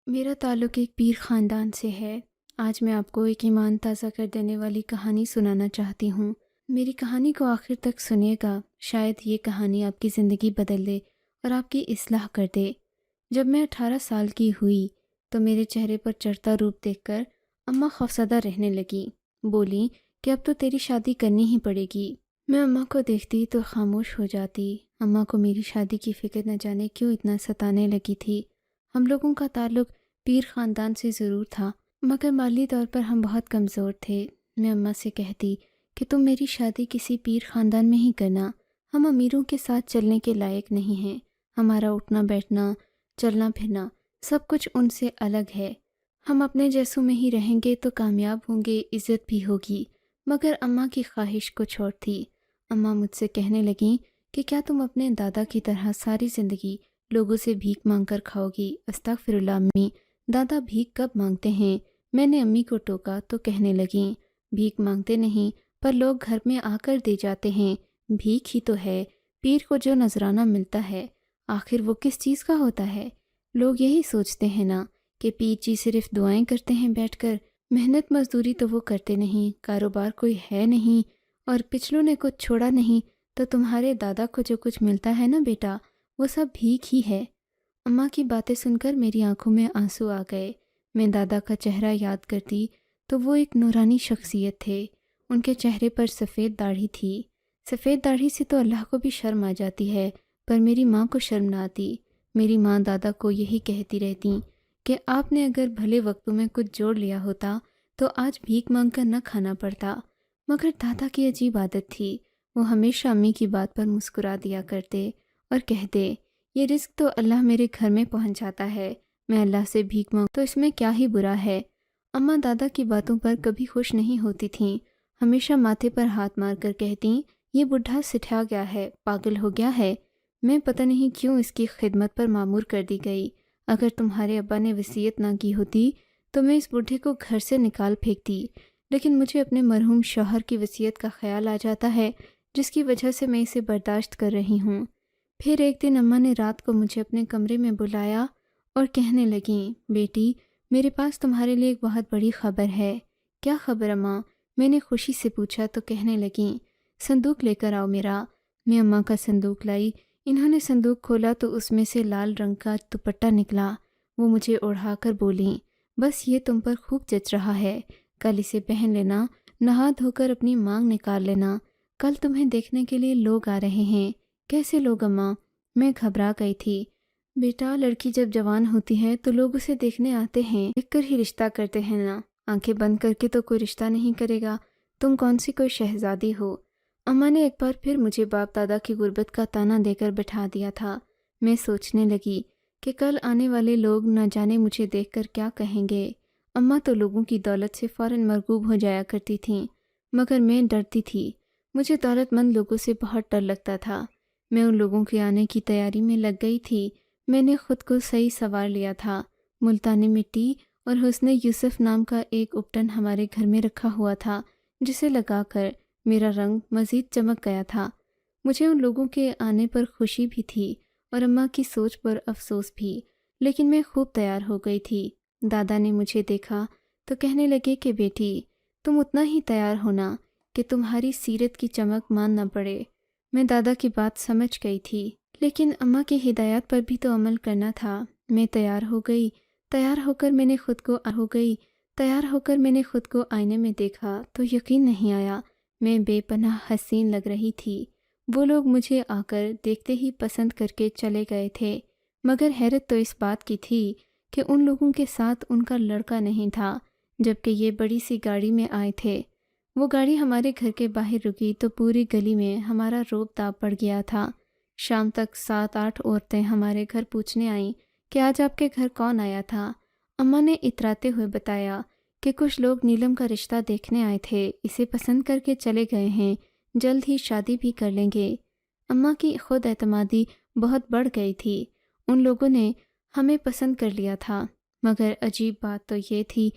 میرا تعلق ایک پیر خاندان سے ہے۔ آج میں آپ کو ایک ایمان تازہ کر دینے والی کہانی سنانا چاہتی ہوں۔ میری کہانی کو آخر تک سنیے گا، شاید یہ کہانی آپ کی زندگی بدل دے اور آپ کی اصلاح کر دے۔ جب میں 18 سال کی ہوئی تو میرے چہرے پر چڑھتا روپ دیکھ کر اماں خوفزدہ رہنے لگی۔ بولی کہ اب تو تیری شادی کرنی ہی پڑے گی۔ میں اماں کو دیکھتی تو خاموش ہو جاتی۔ اماں کو میری شادی کی فکر نہ جانے کیوں اتنا ستانے لگی تھی۔ ہم لوگوں کا تعلق پیر خاندان سے ضرور تھا، مگر مالی طور پر ہم بہت کمزور تھے۔ میں اماں سے کہتی کہ تم میری شادی کسی پیر خاندان میں ہی کرنا، ہم امیروں کے ساتھ چلنے کے لائق نہیں ہیں۔ ہمارا اٹھنا بیٹھنا، چلنا پھرنا سب کچھ ان سے الگ ہے۔ ہم اپنے جیسوں میں ہی رہیں گے تو کامیاب ہوں گے، عزت بھی ہوگی۔ مگر اماں کی خواہش کچھ اور تھی۔ اماں مجھ سے کہنے لگیں کہ کیا تم اپنے دادا کی طرح ساری زندگی لوگوں سے بھیک مانگ کر کھاؤ گی؟ استغفر اللہ امی، دادا بھیک کب مانگتے ہیں؟ میں نے امی کو ٹوکا تو کہنے لگیں بھیک مانگتے نہیں، پر لوگ گھر میں آ کر دے جاتے ہیں، بھیک ہی تو ہے۔ پیر کو جو نذرانہ ملتا ہے آخر وہ کس چیز کا ہوتا ہے؟ لوگ یہی سوچتے ہیں نا کہ پیر جی صرف دعائیں کرتے ہیں بیٹھ کر، محنت مزدوری تو وہ کرتے نہیں، کاروبار کوئی ہے نہیں، اور پچھلوں نے کچھ چھوڑا نہیں، تو تمہارے دادا کو جو کچھ ملتا ہے نا بیٹا، وہ سب بھیک ہی ہے۔ اماں کی باتیں سن کر میری آنکھوں میں آنسو آ گئے۔ میں دادا کا چہرہ یاد کرتی تو وہ ایک نورانی شخصیت تھے۔ ان کے چہرے پر سفید داڑھی تھی۔ سفید داڑھی سے تو اللہ کو بھی شرم آ جاتی ہے، پر میری ماں کو شرم نہ آتی۔ میری ماں دادا کو یہی کہتی رہتی کہ آپ نے اگر بھلے وقتوں میں کچھ جوڑ لیا ہوتا تو آج بھیک مانگ کر نہ کھانا پڑتا۔ مگر دادا کی عجیب عادت تھی، وہ ہمیشہ امی کی بات پر مسکرا دیا کرتے اور کہتے یہ رزق تو اللہ میرے گھر میں پہنچاتا ہے، میں اللہ سے بھیک مانگوں تو اس میں کیا ہی برا ہے۔ اماں دادا کی باتوں پر کبھی خوش نہیں ہوتی تھیں، ہمیشہ ماتھے پر ہاتھ مار کر کہتیں یہ بڈھا سٹھا گیا ہے، پاگل ہو گیا ہے۔ میں پتہ نہیں کیوں اس کی خدمت پر معمور کر دی گئی۔ اگر تمہارے ابا نے وصیت نہ کی ہوتی تو میں اس بڈھے کو گھر سے نکال پھینکتی، لیکن مجھے اپنے مرحوم شوہر کی وصیت کا خیال آ جاتا ہے، جس کی وجہ سے میں اسے برداشت کر رہی ہوں۔ پھر ایک دن اماں نے رات کو مجھے اپنے کمرے میں بلایا اور کہنے لگیں بیٹی میرے پاس تمہارے لیے ایک بہت بڑی خبر ہے۔ کیا خبر اماں؟ میں نے خوشی سے پوچھا تو کہنے لگیں صندوق لے کر آؤ میرا۔ میں اماں کا صندوق لائی۔ انہوں نے صندوق کھولا تو اس میں سے لال رنگ کا دوپٹہ نکلا۔ وہ مجھے اوڑھا کر بولیں بس یہ تم پر خوب جچ رہا ہے، کل اسے پہن لینا، نہا دھو کر اپنی مانگ نکال لینا، کل تمہیں دیکھنے کے لیے لوگ آ رہے ہیں۔ کیسے لوگ اماں؟ میں گھبرا گئی تھی۔ بیٹا لڑکی جب جوان ہوتی ہے تو لوگ اسے دیکھنے آتے ہیں، دیکھ کر ہی رشتہ کرتے ہیں نا، آنکھیں بند کر کے تو کوئی رشتہ نہیں کرے گا۔ تم کون سی کوئی شہزادی ہو؟ اماں نے ایک بار پھر مجھے باپ دادا کی غربت کا تانا دے کر بٹھا دیا تھا۔ میں سوچنے لگی کہ کل آنے والے لوگ نہ جانے مجھے دیکھ کر کیا کہیں گے۔ اماں تو لوگوں کی دولت سے فوراً مرغوب ہو جایا کرتی تھیں، مگر میں ڈرتی تھی۔ مجھے دولت مند لوگوں سے بہت ڈر لگتا تھا۔ میں ان لوگوں کے آنے کی تیاری میں لگ گئی تھی۔ میں نے خود کو صحیح سنوار لیا تھا۔ ملتانی مٹی اور حسن یوسف نام کا ایک اپٹن ہمارے گھر میں رکھا ہوا تھا، جسے لگا کر میرا رنگ مزید چمک گیا تھا۔ مجھے ان لوگوں کے آنے پر خوشی بھی تھی اور اماں کی سوچ پر افسوس بھی، لیکن میں خوب تیار ہو گئی تھی۔ دادا نے مجھے دیکھا تو کہنے لگے کہ بیٹی تم اتنا ہی تیار ہونا کہ تمہاری سیرت کی چمک مان نہ پڑے۔ میں دادا کی بات سمجھ گئی تھی، لیکن اماں کی ہدایات پر بھی تو عمل کرنا تھا۔ میں تیار ہو گئی۔ تیار ہو کر میں نے خود کو آئینے میں دیکھا تو یقین نہیں آیا، میں بے پناہ حسین لگ رہی تھی۔ وہ لوگ مجھے آ کر دیکھتے ہی پسند کر کے چلے گئے تھے، مگر حیرت تو اس بات کی تھی کہ ان لوگوں کے ساتھ ان کا لڑکا نہیں تھا، جبکہ یہ بڑی سی گاڑی میں آئے تھے۔ وہ گاڑی ہمارے گھر کے باہر رکی تو پوری گلی میں ہمارا روب داب پڑ گیا تھا۔ شام تک 7-8 عورتیں ہمارے گھر پوچھنے آئیں کہ آج آپ کے گھر کون آیا تھا۔ اماں نے اتراتے ہوئے بتایا کہ کچھ لوگ نیلم کا رشتہ دیکھنے آئے تھے، اسے پسند کر کے چلے گئے ہیں، جلد ہی شادی بھی کر لیں گے۔ اماں کی خود اعتمادی بہت بڑھ گئی تھی۔ ان لوگوں نے ہمیں پسند کر لیا تھا، مگر عجیب بات تو یہ تھی،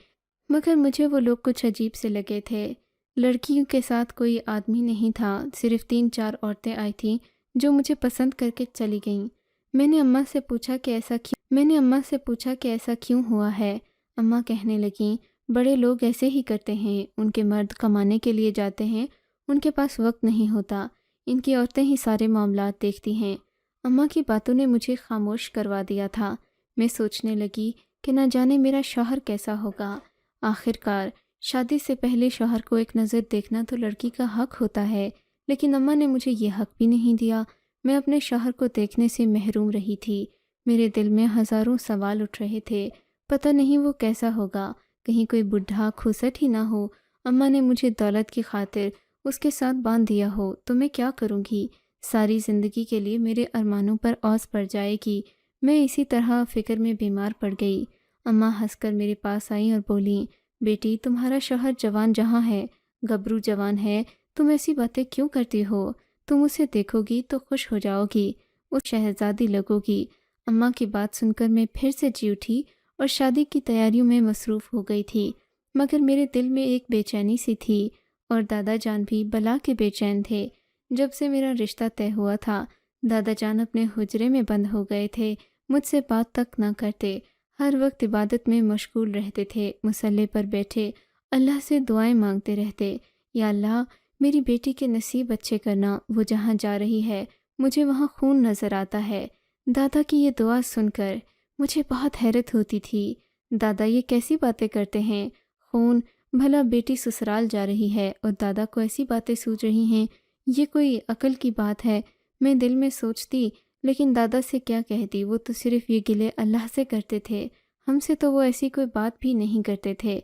مگر مجھے وہ لوگ کچھ عجیب سے لگے تھے۔ لڑکیوں کے ساتھ کوئی آدمی نہیں تھا، صرف 3-4 عورتیں آئی تھیں جو مجھے پسند کر کے چلی گئیں۔ میں نے اماں سے پوچھا کہ ایسا کیوں؟ میں نے اماں سے پوچھا کہ ایسا کیوں ہوا ہے۔ اماں کہنے لگیں، بڑے لوگ ایسے ہی کرتے ہیں، ان کے مرد کمانے کے لیے جاتے ہیں، ان کے پاس وقت نہیں ہوتا، ان کی عورتیں ہی سارے معاملات دیکھتی ہیں۔ اماں کی باتوں نے مجھے خاموش کروا دیا تھا۔ میں سوچنے لگی کہ نہ جانے میرا شوہر کیسا ہوگا۔ آخر کار شادی سے پہلے شوہر کو ایک نظر دیکھنا تو لڑکی کا حق ہوتا ہے، لیکن اماں نے مجھے یہ حق بھی نہیں دیا۔ میں اپنے شوہر کو دیکھنے سے محروم رہی تھی۔ میرے دل میں ہزاروں سوال اٹھ رہے تھے۔ پتہ نہیں وہ کیسا ہوگا، کہیں کوئی بڈھا کھوسٹ ہی نہ ہو۔ اماں نے مجھے دولت کی خاطر اس کے ساتھ باندھ دیا ہو تو میں کیا کروں گی؟ ساری زندگی کے لیے میرے ارمانوں پر اوس پڑ جائے گی۔ میں اسی طرح فکر میں بیمار پڑ گئی۔ اماں ہنس کر میرے پاس آئیں اور بولیں، بیٹی تمہارا شوہر جوان جہاں ہے، گبرو جوان ہے، تم ایسی باتیں کیوں کرتی ہو؟ تم اسے دیکھو گی تو خوش ہو جاؤ گی، اس شہزادی لگو گی۔ اماں کی بات سن کر میں پھر سے جی اٹھی اور شادی کی تیاریوں میں مصروف ہو گئی تھی، مگر میرے دل میں ایک بے چینی سی تھی، اور دادا جان بھی بلا کے بے چین تھے۔ جب سے میرا رشتہ طے ہوا تھا، دادا جان اپنے حجرے میں بند ہو گئے تھے، مجھ سے بات تک نہ کرتے، ہر وقت عبادت میں مشغول رہتے تھے، مصلی پر بیٹھے اللہ سے دعائیں مانگتے رہتے، یا اللہ میری بیٹی کے نصیب اچھے کرنا، وہ جہاں جا رہی ہے مجھے وہاں خون نظر آتا ہے۔ دادا کی یہ دعا سن کر مجھے بہت حیرت ہوتی تھی۔ دادا یہ کیسی باتیں کرتے ہیں؟ خون؟ بھلا بیٹی سسرال جا رہی ہے اور دادا کو ایسی باتیں سوچ رہی ہیں، یہ کوئی عقل کی بات ہے؟ میں دل میں سوچتی، لیکن دادا سے کیا کہتی، وہ تو صرف یہ گلے اللہ سے کرتے تھے، ہم سے تو وہ ایسی کوئی بات بھی نہیں کرتے تھے۔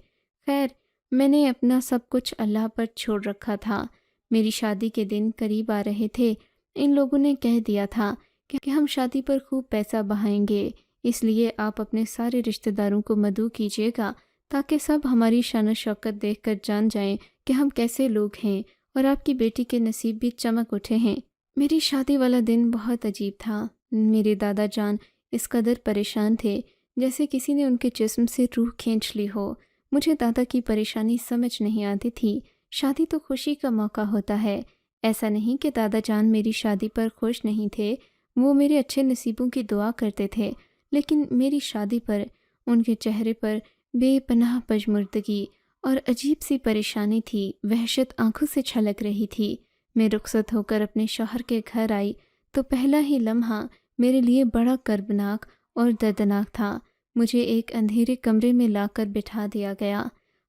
خیر، میں نے اپنا سب کچھ اللہ پر چھوڑ رکھا تھا۔ میری شادی کے دن قریب آ رہے تھے۔ ان لوگوں نے کہہ دیا تھا کہ ہم شادی پر خوب پیسہ بہائیں گے، اس لیے آپ اپنے سارے رشتہ داروں کو مدعو کیجیے گا تاکہ سب ہماری شان و شوکت دیکھ کر جان جائیں کہ ہم کیسے لوگ ہیں، اور آپ کی بیٹی کے نصیب بھی چمک اٹھے ہیں۔ میری شادی والا دن بہت عجیب تھا۔ میرے دادا جان اس قدر پریشان تھے جیسے کسی نے ان کے جسم سے روح کھینچ لی ہو۔ مجھے دادا کی پریشانی سمجھ نہیں آتی تھی۔ شادی تو خوشی کا موقع ہوتا ہے، ایسا نہیں کہ دادا جان میری شادی پر خوش نہیں تھے، وہ میرے اچھے نصیبوں کی دعا کرتے تھے، لیکن میری شادی پر ان کے چہرے پر بے پناہ پژمردگی اور عجیب سی پریشانی تھی، وحشت آنکھوں سے چھلک رہی تھی۔ میں رخصت ہو کر اپنے شوہر کے گھر آئی تو پہلا ہی لمحہ میرے لیے بڑا کربناک اور دردناک تھا۔ مجھے ایک اندھیرے کمرے میں لا کر بٹھا دیا گیا۔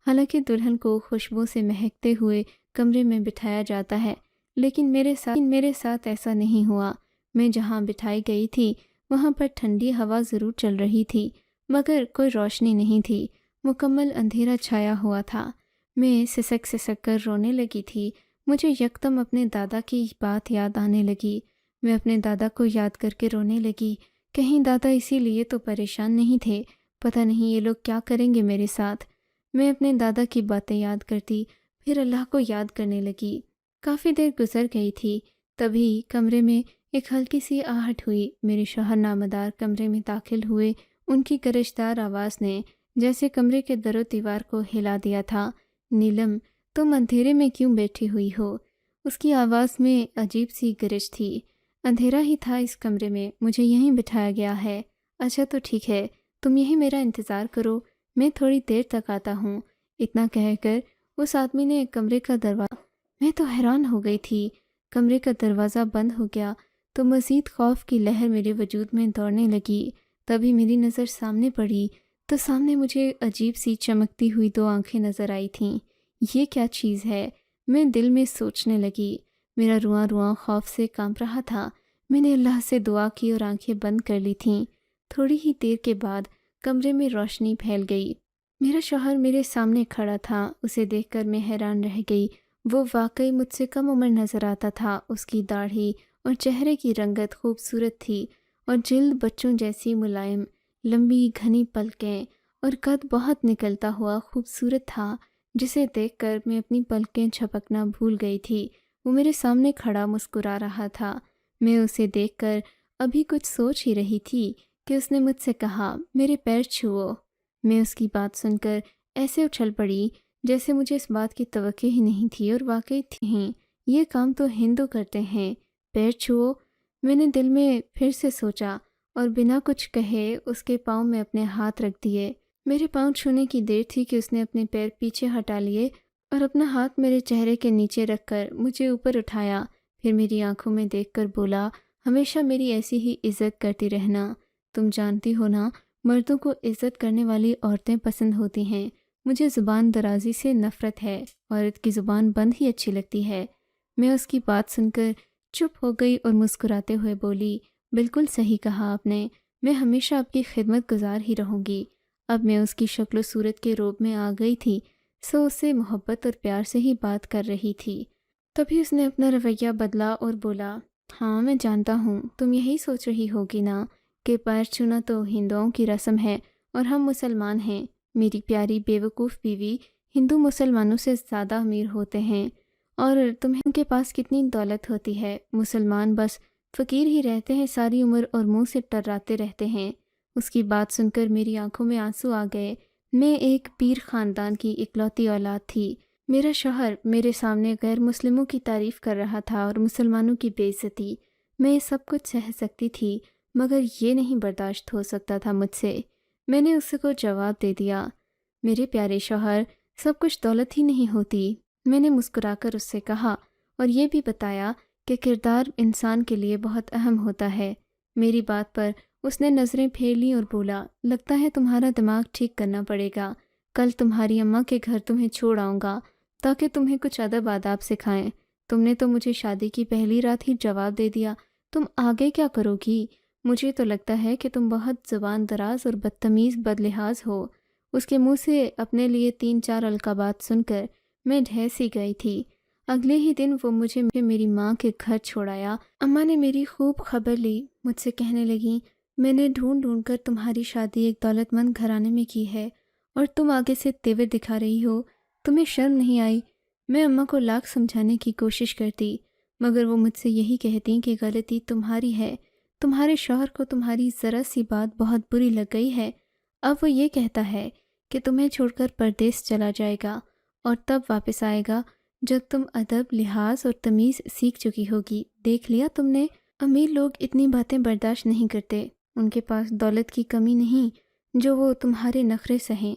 حالانکہ دلہن کو خوشبو سے مہکتے ہوئے کمرے میں بٹھایا جاتا ہے، لیکن میرے ساتھ ایسا نہیں ہوا۔ میں جہاں بٹھائی گئی تھی وہاں پر ٹھنڈی ہوا ضرور چل رہی تھی، مگر کوئی روشنی نہیں تھی، مکمل اندھیرا چھایا ہوا تھا۔ میں سسک سسک کر رونے لگی تھی۔ مجھے یکدم اپنے دادا کی بات یاد آنے لگی۔ میں اپنے دادا کو یاد کر کے رونے لگی۔ کہیں دادا اسی لیے تو پریشان نہیں تھے، پتہ نہیں یہ لوگ کیا کریں گے میرے ساتھ۔ میں اپنے دادا کی باتیں یاد کرتی، پھر اللہ کو یاد کرنے لگی۔ کافی دیر گزر گئی تھی، تبھی کمرے میں ایک ہلکی سی آہٹ ہوئی۔ میرے شوہر نامدار کمرے میں داخل ہوئے۔ ان کی گرجدار آواز نے جیسے کمرے کے در و دیوار کو ہلا دیا تھا۔ نیلم، تم اندھیرے میں کیوں بیٹھی ہوئی ہو؟ اس کی آواز میں عجیب سی گرج تھی۔ اندھیرا ہی تھا اس کمرے میں، مجھے یہیں بٹھایا گیا ہے۔ اچھا تو ٹھیک ہے، تم یہیں میرا انتظار کرو، میں تھوڑی دیر تک آتا ہوں۔ اتنا کہہ کر اس آدمی نے کمرے کا دروازہ، میں تو حیران ہو گئی تھی۔ کمرے کا دروازہ بند ہو گیا تو مزید خوف کی لہر میرے وجود میں دوڑنے لگی۔ تبھی میری نظر سامنے پڑی تو سامنے مجھے عجیب سی چمکتی ہوئی دو آنکھیں نظر آئی تھیں۔ یہ کیا چیز ہے؟ میں دل میں سوچنے لگی۔ میرا رواں رواں خوف سے کانپ رہا تھا۔ میں نے اللہ سے دعا کی اور آنکھیں بند کر لی تھیں۔ تھوڑی ہی دیر کے بعد کمرے میں روشنی پھیل گئی۔ میرا شوہر میرے سامنے کھڑا تھا۔ اسے دیکھ کر میں حیران رہ گئی۔ وہ واقعی مجھ سے کم عمر نظر آتا تھا۔ اس کی داڑھی اور چہرے کی رنگت خوبصورت تھی اور جلد بچوں جیسی ملائم، لمبی گھنی پلکیں اور قد بہت نکلتا ہوا خوبصورت تھا، جسے دیکھ کر میں اپنی پلکیں جھپکنا بھول گئی تھی۔ وہ میرے سامنے کھڑا مسکرا رہا تھا۔ میں اسے دیکھ کر ابھی کچھ سوچ ہی رہی تھی کہ اس نے مجھ سے کہا، میرے پیر چھوؤ۔ میں اس کی بات سن کر ایسے اچھل پڑی جیسے مجھے اس بات کی توقع ہی نہیں تھی، اور واقعی تھیں، یہ کام تو ہندو کرتے ہیں، پیر چھوؤ۔ میں نے دل میں پھر سے سوچا اور بنا کچھ کہے اس کے پاؤں میں اپنے ہاتھ رکھ دیے۔ میرے پاؤں چھونے کی دیر تھی کہ اس نے اپنے پیر پیچھے ہٹا لیے اور اپنا ہاتھ میرے چہرے کے نیچے رکھ کر مجھے اوپر اٹھایا، پھر میری آنکھوں میں دیکھ کر بولا، ہمیشہ میری ایسی ہی عزت کرتی رہنا۔ تم جانتی ہو نا، مردوں کو عزت کرنے والی عورتیں پسند ہوتی ہیں۔ مجھے زبان درازی سے نفرت ہے، عورت کی زبان بند ہی اچھی لگتی ہے۔ میں اس کی بات سن کر چپ ہو گئی اور مسکراتے ہوئے بولی، بالکل صحیح کہا آپ نے، میں ہمیشہ آپ کی خدمت گزار ہی رہوں گی۔ اب میں اس کی شکل و صورت کے روب میں آ گئی تھی، سو اس سے محبت اور پیار سے ہی بات کر رہی تھی۔ تبھی اس نے اپنا رویہ بدلا اور بولا، ہاں میں جانتا ہوں، تم یہی سوچ رہی ہوگی نا کہ پیر چھونا تو ہندوؤں کی رسم ہے اور ہم مسلمان ہیں۔ میری پیاری بے وقوف بیوی، ہندو مسلمانوں سے زیادہ امیر ہوتے ہیں، اور تمہیں ان کے پاس کتنی دولت ہوتی ہے، مسلمان بس فقیر ہی رہتے ہیں ساری عمر اور منہ سے ٹراتے رہتے ہیں۔ اس کی بات سن کر میری آنکھوں میں آنسو آ گئے۔ میں ایک پیر خاندان کی اکلوتی اولاد تھی۔ میرا شوہر میرے سامنے غیر مسلموں کی تعریف کر رہا تھا اور مسلمانوں کی بے عزتی۔ میں یہ سب کچھ سہ سکتی تھی، مگر یہ نہیں برداشت ہو سکتا تھا مجھ سے۔ میں نے اس کو جواب دے دیا، میرے پیارے شوہر، سب کچھ دولت ہی نہیں ہوتی۔ میں نے مسکرا کر اس سے کہا اور یہ بھی بتایا کہ کردار انسان کے لیے بہت اہم ہوتا ہے۔ میری بات پر اس نے نظریں پھیر لیں اور بولا، لگتا ہے تمہارا دماغ ٹھیک کرنا پڑے گا، کل تمہاری اماں کے گھر تمہیں چھوڑ آؤں گا تاکہ تمہیں کچھ ادب آداب سکھائیں۔ تم نے تو مجھے شادی کی پہلی رات ہی جواب دے دیا، تم آگے کیا کرو گی؟ مجھے تو لگتا ہے کہ تم بہت زبان دراز اور بدتمیز بد لحاظ ہو۔ اس کے منہ سے اپنے لیے 3-4 القابات سن کر میں ڈھیس ہی گئی تھی۔ اگلے ہی دن وہ مجھے میری ماں کے گھر چھوڑایا۔ اماں نے میری خوب خبر لی، مجھ سے کہنے لگیں، میں نے ڈھونڈ کر تمہاری شادی ایک دولت مند گھرانے میں کی ہے اور تم آگے سے تیور دکھا رہی ہو، تمہیں شرم نہیں آئی؟ میں اماں کو لاکھ سمجھانے کی کوشش کرتی، مگر وہ مجھ سے یہی کہتی کہ غلطی تمہاری ہے، تمہارے شوہر کو تمہاری ذرا سی بات بہت بری لگ گئی ہے، اب وہ یہ کہتا ہے کہ تمہیں چھوڑ کر پردیس چلا جائے گا اور تب واپس آئے گا جب تم ادب، لحاظ اور تمیز سیکھ چکی ہوگی۔ دیکھ لیا تم نے، امیر لوگ اتنی باتیں برداشت نہیں کرتے، ان کے پاس دولت کی کمی نہیں جو وہ تمہارے نخرے سہیں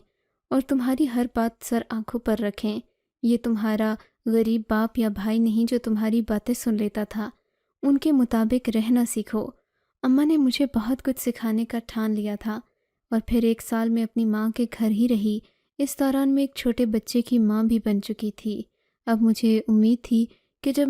اور تمہاری ہر بات سر آنکھوں پر رکھیں۔ یہ تمہارا غریب باپ یا بھائی نہیں جو تمہاری باتیں سن لیتا تھا، ان کے مطابق رہنا سیکھو۔ اماں نے مجھے بہت کچھ سکھانے کا ٹھان لیا تھا، اور پھر 1 سال میں اپنی ماں کے گھر ہی رہی۔ اس دوران میں ایک چھوٹے بچے کی ماں بھی بن چکی تھی۔ اب مجھے امید تھی کہ جب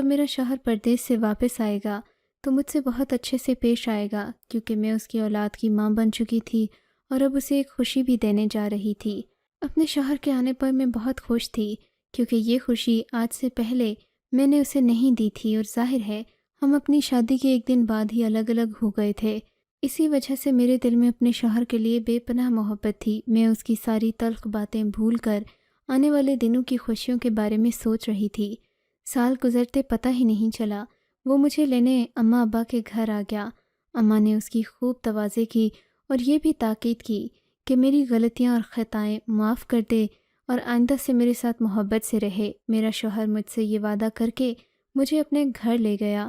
میرا شوہر پردیس سے واپس آئے گا تو مجھ سے بہت اچھے سے پیش آئے گا، کیونکہ میں اس کی اولاد کی ماں بن چکی تھی اور اب اسے ایک خوشی بھی دینے جا رہی تھی۔ اپنے شوہر کے آنے پر میں بہت خوش تھی، کیونکہ یہ خوشی آج سے پہلے میں نے اسے نہیں دی تھی، اور ظاہر ہے ہم اپنی شادی کے 1 دن بعد ہی الگ الگ ہو گئے تھے۔ اسی وجہ سے میرے دل میں اپنے شوہر کے لیے بے پناہ محبت تھی۔ میں اس کی ساری تلخ باتیں بھول کر آنے والے دنوں کی خوشیوں کے بارے میں سوچ رہی تھی۔ سال گزرتے پتہ ہی نہیں چلا، وہ مجھے لینے اماں ابا کے گھر آ گیا۔ اماں نے اس کی خوب توازے کی اور یہ بھی تاکید کی کہ میری غلطیاں اور خطائیں معاف کر دے اور آئندہ سے میرے ساتھ محبت سے رہے۔ میرا شوہر مجھ سے یہ وعدہ کر کے مجھے اپنے گھر لے گیا۔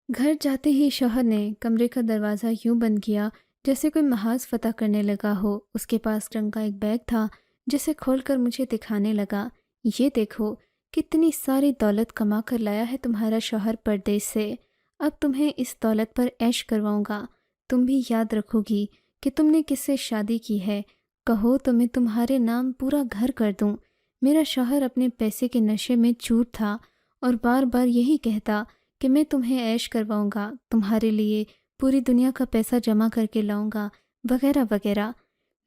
گھر جاتے ہی شوہر نے کمرے کا دروازہ یوں بند کیا جیسے کوئی محاذ فتح کرنے لگا ہو۔ اس کے پاس رنگ کا ایک بیگ تھا جسے کھول کر مجھے دکھانے لگا، یہ دیکھو کتنی ساری دولت کما کر لایا ہے تمہارا شوہر پردیس سے، اب تمہیں اس دولت پر عیش کرواؤں گا۔ تم بھی یاد رکھو گی کہ تم نے کس سے شادی کی ہے، کہو تو میں تمہارے نام پورا گھر کر دوں۔ میرا شوہر اپنے پیسے کے نشے میں چور تھا اور بار بار یہی کہتا کہ میں تمہیں عیش کرواؤں گا، تمہارے لیے پوری دنیا کا پیسہ جمع کر کے لاؤں گا، وغیرہ وغیرہ۔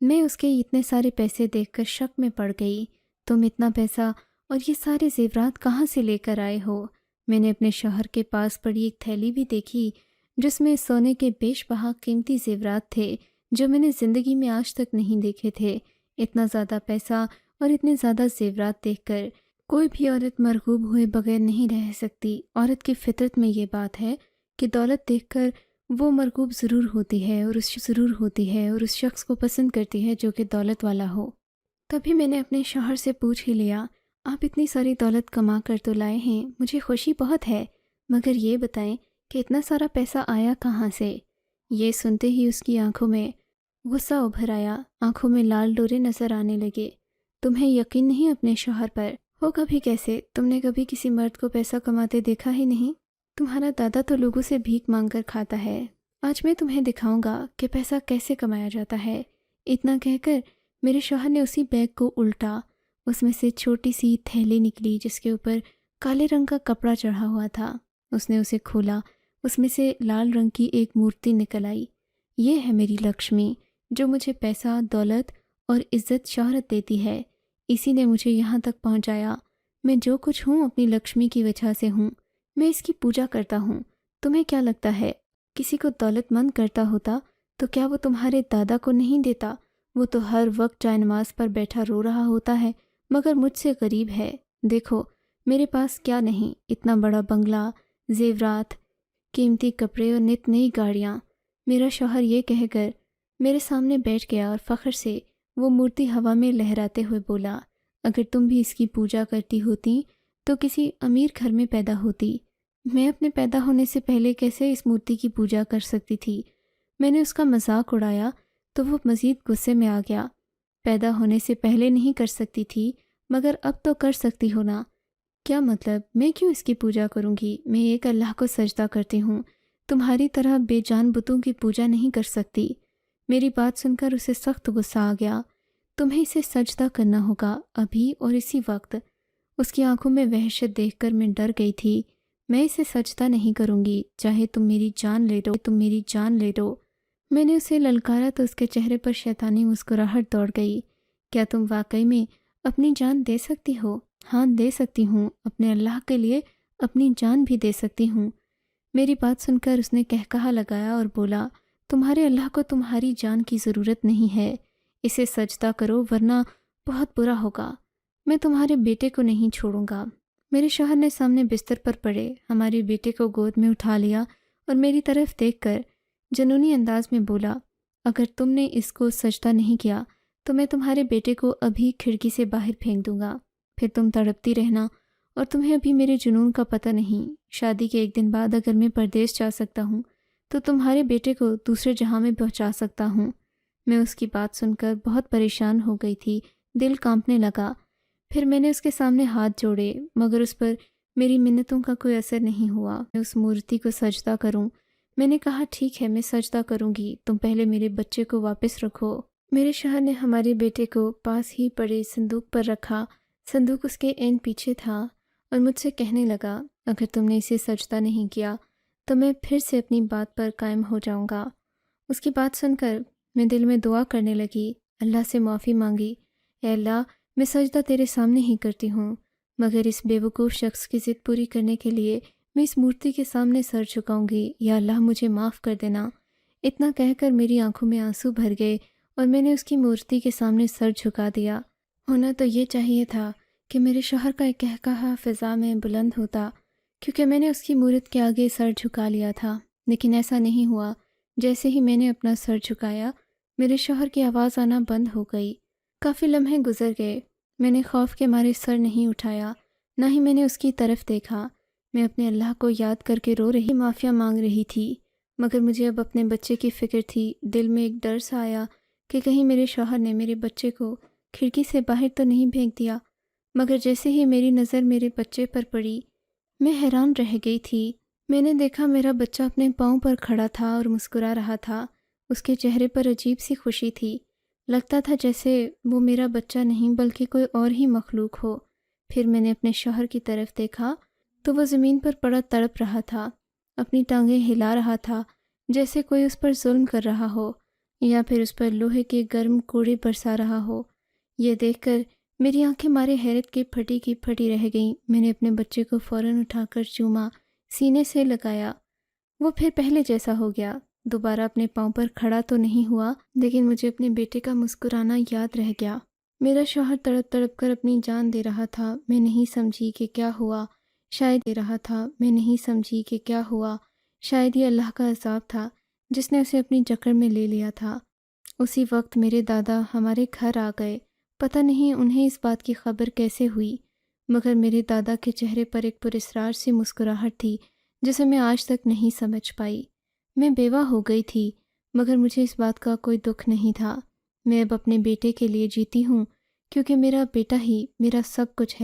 میں اس کے اتنے سارے پیسے دیکھ کر شک میں پڑ گئی، تم اتنا پیسہ اور یہ سارے زیورات کہاں سے لے کر آئے ہو؟ میں نے اپنے شوہر کے پاس پڑی ایک تھیلی بھی دیکھی جس میں سونے کے بیش بہا قیمتی زیورات تھے جو میں نے زندگی میں آج تک نہیں دیکھے تھے۔ اتنا زیادہ پیسہ اور اتنے زیادہ زیورات دیکھ کر کوئی بھی عورت مرغوب ہوئے بغیر نہیں رہ سکتی۔ عورت کی فطرت میں یہ بات ہے کہ دولت دیکھ کر وہ مرغوب ضرور ہوتی ہے اور اس شخص کو پسند کرتی ہے جو کہ دولت والا ہو۔ تبھی میں نے اپنے شوہر سے پوچھ ہی لیا، آپ اتنی ساری دولت کما کر تو لائے ہیں، مجھے خوشی بہت ہے، مگر یہ بتائیں کہ اتنا سارا پیسہ آیا کہاں سے؟ یہ سنتے ہی اس کی آنکھوں میں غصہ ابھر آیا، آنکھوں میں لال ڈورے نظر آنے لگے۔ تمہیں یقین نہیں اپنے شوہر پر؟ ہوگا بھی کیسے؟ تم نے کبھی کسی مرد کو پیسہ کماتے دیکھا ہی نہیں؟ تمہارا دادا تو لوگوں سے بھیک مانگ کر کھاتا ہے، آج میں تمہیں دکھاؤں گا کہ پیسہ کیسے کمایا جاتا ہے۔ اتنا کہہ کر میرے شوہر نے اسی بیگ کو الٹا، اس میں سے چھوٹی سی تھیلی نکلی جس کے اوپر کالے رنگ کا کپڑا چڑھا ہوا تھا۔ اس نے اسے کھولا، اس میں سے لال رنگ کی ایک مورتی نکل آئی۔ یہ ہے میری لکشمی جو مجھے پیسہ، دولت اور عزت شہرت دیتی ہے، اسی نے مجھے یہاں تک پہنچایا۔ میں جو کچھ ہوں اپنی لکشمی کی وجہ سے ہوں، میں اس کی پوجا کرتا ہوں۔ تمہیں کیا لگتا ہے کسی کو دولت مند کرتا ہوتا تو کیا وہ تمہارے دادا کو نہیں دیتا؟ وہ تو ہر وقت جائے نماز پر بیٹھا رو رہا ہوتا ہے مگر مجھ سے غریب ہے۔ دیکھو میرے پاس کیا نہیں، اتنا بڑا بنگلہ، زیورات، قیمتی کپڑے اور نت نئی گاڑیاں۔ میرا شوہر یہ کہہ کر میرے سامنے بیٹھ گیا اور فخر سے وہ مورتی ہوا میں لہراتے ہوئے بولا، اگر تم بھی اس کی پوجا کرتی ہوتی تو کسی امیر گھر میں پیدا ہوتی۔ میں اپنے پیدا ہونے سے پہلے کیسے اس مورتی کی پوجا کر سکتی تھی؟ میں نے اس کا مذاق اڑایا تو وہ مزید غصے میں آ گیا۔ پیدا ہونے سے پہلے نہیں کر سکتی تھی مگر اب تو کر سکتی ہو نا؟ کیا مطلب؟ میں کیوں اس کی پوجا کروں گی؟ میں ایک اللہ کو سجدہ کرتی ہوں، تمہاری طرح بے جان بتوں کی پوجا نہیں کر سکتی۔ میری بات سن کر اسے سخت غصہ آ گیا۔ تمہیں اسے سجدہ کرنا ہوگا ابھی اور اسی وقت۔ اس کی آنکھوں میں وحشت دیکھ کر میں ڈر گئی تھی۔ میں اسے سجدہ نہیں کروں گی، چاہے تم میری جان لے دو۔ میں نے اسے للکارا تو اس کے چہرے پر شیطانی مسکراہٹ دوڑ گئی۔ کیا تم واقعی میں اپنی جان دے سکتی ہو؟ ہاں دے سکتی ہوں، اپنے اللہ کے لیے اپنی جان بھی دے سکتی ہوں۔ میری بات سن کر اس نے کہکہا لگایا اور بولا، تمہارے اللہ کو تمہاری جان کی ضرورت نہیں ہے، اسے سجدہ کرو ورنہ بہت برا ہوگا۔ میں تمہارے بیٹے کو نہیں چھوڑوں گا۔ میرے شوہر نے سامنے بستر پر پڑے ہمارے بیٹے کو گود میں اٹھا لیا اور میری طرف دیکھ کر جنونی انداز میں بولا، اگر تم نے اس کو سجدہ نہیں کیا تو میں تمہارے بیٹے کو ابھی کھڑکی سے باہر پھینک دوں گا، پھر تم تڑپتی رہنا، اور تمہیں ابھی میرے جنون کا پتہ نہیں۔ شادی کے ایک دن بعد اگر میں پردیس جا سکتا ہوں تو تمہارے بیٹے کو دوسرے جہاں میں پہنچا سکتا ہوں۔ میں اس کی بات سن کر بہت پریشان ہو گئی تھی، دل کانپنے لگا۔ پھر میں نے اس کے سامنے ہاتھ جوڑے مگر اس پر میری منتوں کا کوئی اثر نہیں ہوا۔ میں اس مورتی کو سجدہ کروں؟ میں نے کہا ٹھیک ہے میں سجدہ کروں گی، تم پہلے میرے بچے کو واپس رکھو۔ میرے شوہر نے ہمارے بیٹے کو پاس ہی پڑے صندوق پر رکھا، صندوق اس کے عین پیچھے تھا، اور مجھ سے کہنے لگا، اگر تم نے اسے سجدہ نہیں کیا تو میں پھر سے اپنی بات پر قائم ہو جاؤں گا۔ اس کی بات سن کر میں دل میں دعا کرنے لگی، اللہ سے معافی مانگی، اے اللہ میں سجدہ تیرے سامنے ہی کرتی ہوں، مگر اس بے وقوف شخص کی ضد پوری کرنے کے لیے میں اس مورتی کے سامنے سر جھکاؤں گی، یا اللہ مجھے معاف کر دینا۔ اتنا کہہ کر میری آنکھوں میں آنسو بھر گئے اور میں نے اس کی مورتی کے سامنے سر جھکا دیا۔ ہونا تو یہ چاہیے تھا کہ میرے شوہر کا ایک کہکہا فضا میں بلند ہوتا، کیونکہ میں نے اس کی مورت کے آگے سر جھکا لیا تھا، لیکن ایسا نہیں ہوا۔ جیسے ہی میں نے اپنا سر جھکایا میرے شوہر کی آواز آنا بند ہو گئی۔ کافی لمحے گزر گئے، میں نے خوف کے مارے سر نہیں اٹھایا، نہ ہی میں نے اس کی طرف دیکھا۔ میں اپنے اللہ کو یاد کر کے رو رہی معافیا مانگ رہی تھی، مگر مجھے اب اپنے بچے کی فکر تھی۔ دل میں ایک ڈر سا آیا کہ کہیں میرے شوہر نے میرے بچے کو کھڑکی سے باہر تو نہیں پھینک دیا، مگر جیسے ہی میری نظر میرے بچے پر پڑی میں حیران رہ گئی تھی۔ میں نے دیکھا میرا بچہ اپنے پاؤں پر کھڑا تھا اور مسکرا رہا تھا، اس کے چہرے پر عجیب سی خوشی تھی، لگتا تھا جیسے وہ میرا بچہ نہیں بلکہ کوئی اور ہی مخلوق ہو۔ پھر میں نے اپنے شوہر کی طرف دیکھا تو وہ زمین پر پڑا تڑپ رہا تھا، اپنی ٹانگیں ہلا رہا تھا جیسے کوئی اس پر ظلم کر رہا ہو یا پھر اس پر لوہے کے گرم کوڑے برسا رہا ہو۔ یہ دیکھ کر میری آنکھیں مارے حیرت کی پھٹی رہ گئیں۔ میں نے اپنے بچے کو فوراً اٹھا کر چوما، سینے سے لگایا۔ وہ پھر پہلے جیسا ہو گیا، دوبارہ اپنے پاؤں پر کھڑا تو نہیں ہوا، لیکن مجھے اپنے بیٹے کا مسکرانا یاد رہ گیا۔ میرا شوہر تڑپ تڑپ کر اپنی جان دے رہا تھا، میں نہیں سمجھی کہ کیا ہوا، شاید یہ اللہ کا عذاب تھا جس نے اسے اپنی جکڑ میں لے لیا تھا۔ اسی وقت میرے دادا ہمارے گھر آ گئے، پتہ نہیں انہیں اس بات کی خبر کیسے ہوئی، مگر میرے دادا کے چہرے پر ایک پراسرار سی مسکراہٹ تھی جسے میں آج تک نہیں سمجھ پائی۔ میں بیوہ ہو گئی تھی، مگر مجھے اس بات کا کوئی دکھ نہیں تھا۔ میں اب اپنے بیٹے کے لیے جیتی ہوں، کیونکہ میرا بیٹا ہی میرا سب کچھ ہے۔